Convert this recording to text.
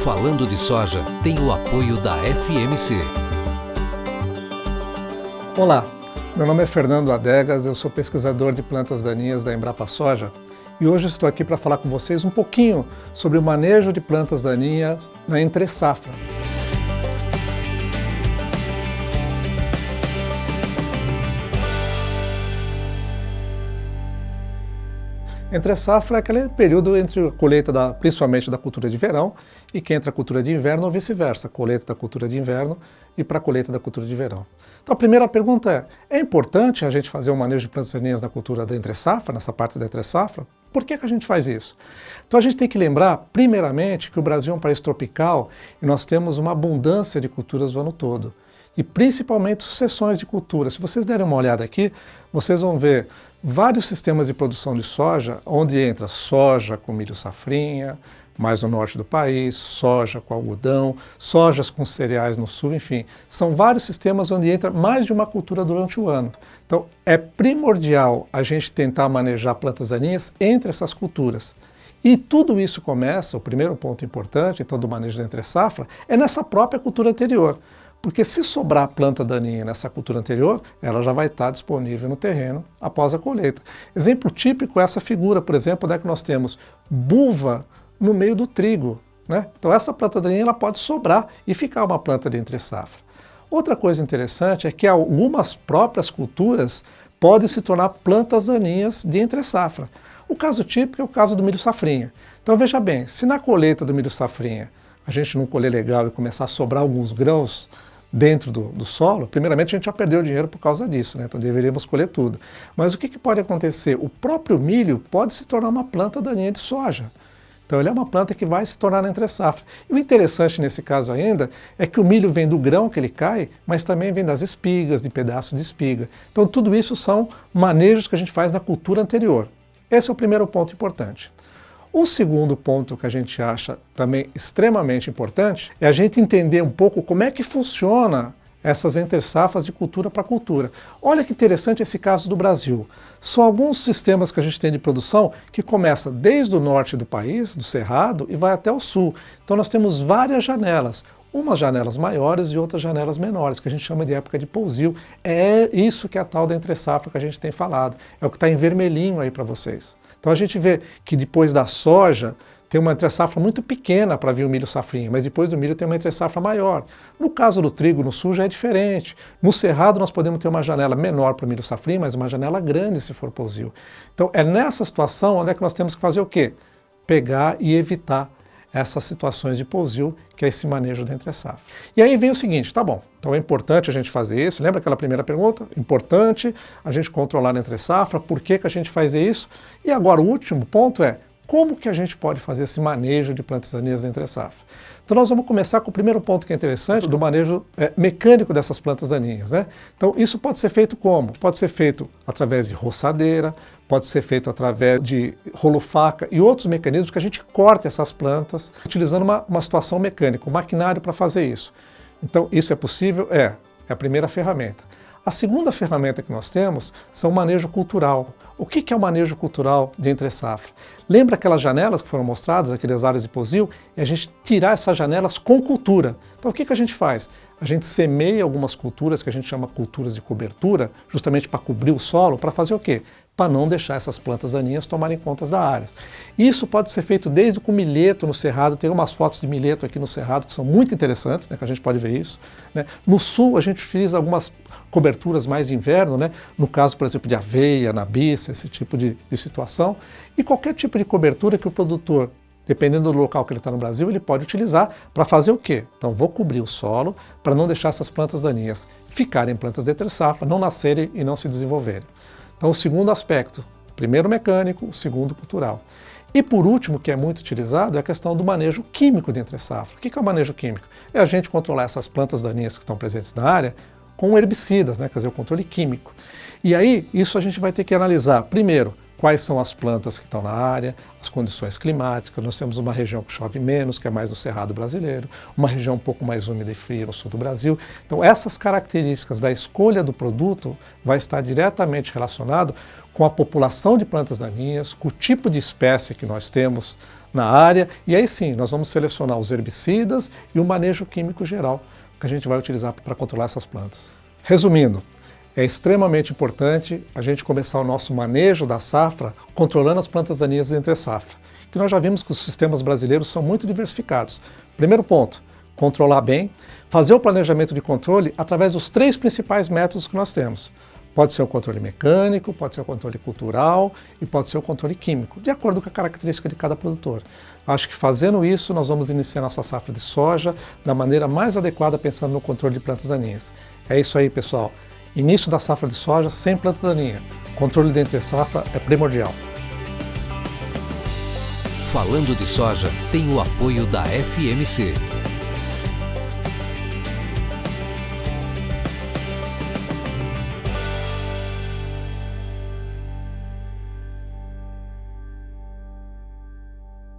Falando de Soja tem o apoio da FMC. Olá, meu nome é Fernando Adegas, eu sou pesquisador de plantas daninhas da Embrapa Soja e hoje estou aqui para falar com vocês um pouquinho sobre o manejo de plantas daninhas na entre-safra. Entre-safra é aquele período entre a colheita principalmente da cultura de verão e que entra a cultura de inverno ou vice-versa, colheita da cultura de inverno e para a colheita da cultura de verão. Então a primeira pergunta é importante a gente fazer um manejo de plantas daninhas na cultura da entre-safra, nessa parte da entre-safra? Por que a gente faz isso? Então a gente tem que lembrar, primeiramente, que o Brasil é um país tropical e nós temos uma abundância de culturas o ano todo. E principalmente sucessões de culturas. Se vocês derem uma olhada aqui, vocês vão ver vários sistemas de produção de soja, onde entra soja com milho safrinha, mais no norte do país, soja com algodão, sojas com cereais no sul, enfim. São vários sistemas onde entra mais de uma cultura durante o ano. Então é primordial a gente tentar manejar plantas daninhas entre essas culturas. E tudo isso começa, o primeiro ponto importante, então, do manejo da entre-safra, é nessa própria cultura anterior. Porque se sobrar planta daninha nessa cultura anterior, ela já vai estar disponível no terreno após a colheita. Exemplo típico é essa figura, por exemplo, onde é que nós temos buva no meio do trigo, né? Então essa planta daninha ela pode sobrar e ficar uma planta de entre-safra. Outra coisa interessante é que algumas próprias culturas podem se tornar plantas daninhas de entre-safra. O caso típico é o caso do milho safrinha. Então veja bem, se na colheita do milho safrinha a gente não colher legal e começar a sobrar alguns grãos dentro do solo, primeiramente a gente já perdeu dinheiro por causa disso, né? Então deveríamos colher tudo. Mas o que pode acontecer? O próprio milho pode se tornar uma planta daninha de soja. Então ele é uma planta que vai se tornar na entre-safra. E o interessante nesse caso ainda é que o milho vem do grão que ele cai, mas também vem das espigas, de pedaços de espiga. Então tudo isso são manejos que a gente faz na cultura anterior. Esse é o primeiro ponto importante. O segundo ponto que a gente acha também extremamente importante é a gente entender um pouco como é que funciona essas entre-safras de cultura para cultura. Olha que interessante esse caso do Brasil. São alguns sistemas que a gente tem de produção que começa desde o norte do país, do Cerrado, e vai até o sul. Então nós temos várias janelas, umas janelas maiores e outras janelas menores, que a gente chama de época de pousio. É isso que é a tal da entre-safra que a gente tem falado. É o que está em vermelhinho aí para vocês. Então a gente vê que depois da soja tem uma entre-safra muito pequena para vir o milho safrinha, mas depois do milho tem uma entre-safra maior. No caso do trigo, no sul já é diferente. No cerrado nós podemos ter uma janela menor para o milho safrinha, mas uma janela grande se for pousio. Então é nessa situação onde é que nós temos que fazer o quê? Pegar e evitar essas situações de pousio, que é esse manejo da entre-safra. E aí vem o seguinte, tá bom, então é importante a gente fazer isso, lembra aquela primeira pergunta? Importante a gente controlar a entre-safra, por que a gente faz isso? E agora o último ponto é, como que a gente pode fazer esse manejo de plantas daninhas da entre-safra? Então nós vamos começar com o primeiro ponto que é interessante, do manejo mecânico dessas plantas daninhas, né? Então isso pode ser feito como? Pode ser feito através de roçadeira, pode ser feito através de rolo-faca e outros mecanismos que a gente corta essas plantas utilizando uma situação mecânica, um maquinário para fazer isso. Então isso é possível? É a primeira ferramenta. A segunda ferramenta que nós temos são o manejo cultural. O que é o manejo cultural de entre-safra? Lembra aquelas janelas que foram mostradas, aquelas áreas de pousio? É a gente tirar essas janelas com cultura. Então o que a gente faz? A gente semeia algumas culturas que a gente chama culturas de cobertura, justamente para cobrir o solo, para fazer o quê? Para não deixar essas plantas daninhas tomarem conta da área. Isso pode ser feito desde com milheto no cerrado, tem umas fotos de milheto aqui no cerrado que são muito interessantes, né, que a gente pode ver isso, né? No sul a gente utiliza algumas coberturas mais de inverno, né? No caso, por exemplo, de aveia, nabiça, esse tipo de situação, e qualquer tipo de cobertura que o produtor, dependendo do local que ele está no Brasil, ele pode utilizar para fazer o quê? Então vou cobrir o solo para não deixar essas plantas daninhas ficarem plantas de entre-safra, não nascerem e não se desenvolverem. Então o segundo aspecto, primeiro mecânico, o segundo cultural. E por último, que é muito utilizado, é a questão do manejo químico de entre-safra. O que é o manejo químico? É a gente controlar essas plantas daninhas que estão presentes na área com herbicidas, né? Quer dizer, o controle químico. E aí, isso a gente vai ter que analisar, primeiro, quais são as plantas que estão na área, as condições climáticas. Nós temos uma região que chove menos, que é mais no Cerrado brasileiro, uma região um pouco mais úmida e fria no sul do Brasil. Então essas características da escolha do produto vai estar diretamente relacionado com a população de plantas daninhas, com o tipo de espécie que nós temos na área, e aí sim, nós vamos selecionar os herbicidas e o manejo químico geral que a gente vai utilizar para controlar essas plantas. Resumindo, é extremamente importante a gente começar o nosso manejo da safra controlando as plantas daninhas entre safra, que nós já vimos que os sistemas brasileiros são muito diversificados. Primeiro ponto, controlar bem, fazer o planejamento de controle através dos 3 principais métodos que nós temos. Pode ser o controle mecânico, pode ser o controle cultural e pode ser o controle químico, de acordo com a característica de cada produtor. Acho que fazendo isso, nós vamos iniciar nossa safra de soja da maneira mais adequada, pensando no controle de plantas daninhas. É isso aí, pessoal. Início da safra de soja sem planta daninha. Controle de entre-safra é primordial. Falando de Soja tem o apoio da FMC.